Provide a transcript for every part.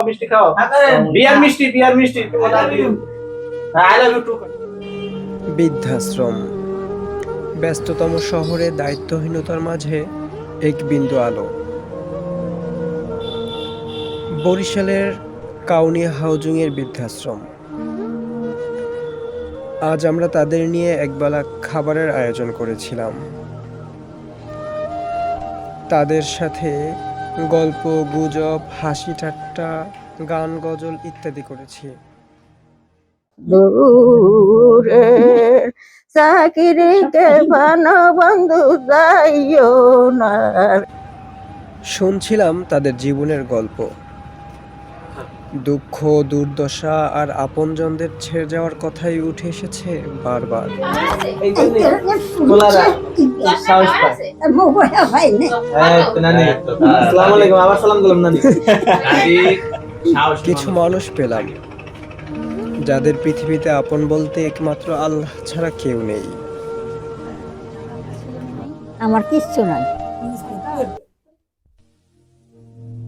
মিষ্টি খাও। বিয়ার মিষ্টি আই লাভ ইউ টু। বৃদ্ধাশ্রম ব্যস্ততম শহরে দায়িত্বহীনতার মাঝে এক বিন্দু আলো। বরিশালের কাউনিয়া হাউজিংয়ের বৃদ্ধাশ্রম। আজ আমরা তাদের নিয়ে একবেলা খাবারের আয়োজন করেছিলাম। তাদের সাথে গল্প গুজব, হাসি ঠাট্টা, গান গজল ইত্যাদি করেছি। দূরে চাকিরিকে ভানো বন্ধু যাইও না। শুনছিলাম তাদের জীবনের গল্প, দুঃখ দুর্দশা আর আপনজনদের ছেড়ে যাওয়ার কথাই উঠে এসেছে বারবার। কিছু মানুষ পেলাম যাদের পৃথিবীতে আপন বলতে একমাত্র আল্লাহ ছাড়া কেউ নেই। আমার কিচ্ছু নাই।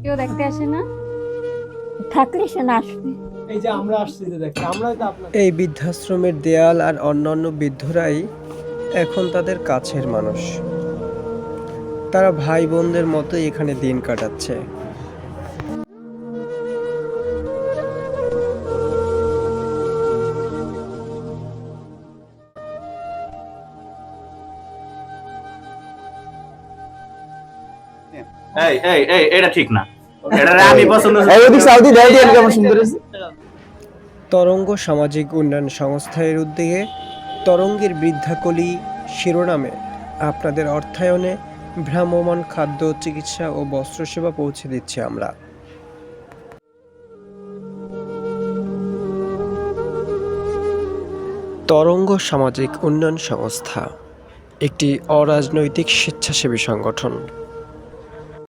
কেউ দেখতে আসে না? থাকলে সে না আসবে। এই বৃদ্ধাশ্রমের দেয়াল আর অন্যান্য বৃদ্ধরাই এখন তাদের কাছের মানুষ। তারা ভাই বোনদের মতো এখানে দিন কাটাচ্ছে। এটা ঠিক না। এটা আমি পছন্দ। তরঙ্গ সামাজিক উন্নয়ন সংস্থা এর উদ্যোগে তরঙ্গের বৃদ্ধাকলি শিরোনামে আপনাদের অর্থায়নে ভ্রাম্যমাণ খাদ্য, চিকিৎসা ও বস্ত্রসেবা পৌঁছে দিচ্ছি আমরা। তরঙ্গ সামাজিক উন্নয়ন সংস্থা একটি অরাজনৈতিক স্বেচ্ছাসেবী সংগঠন।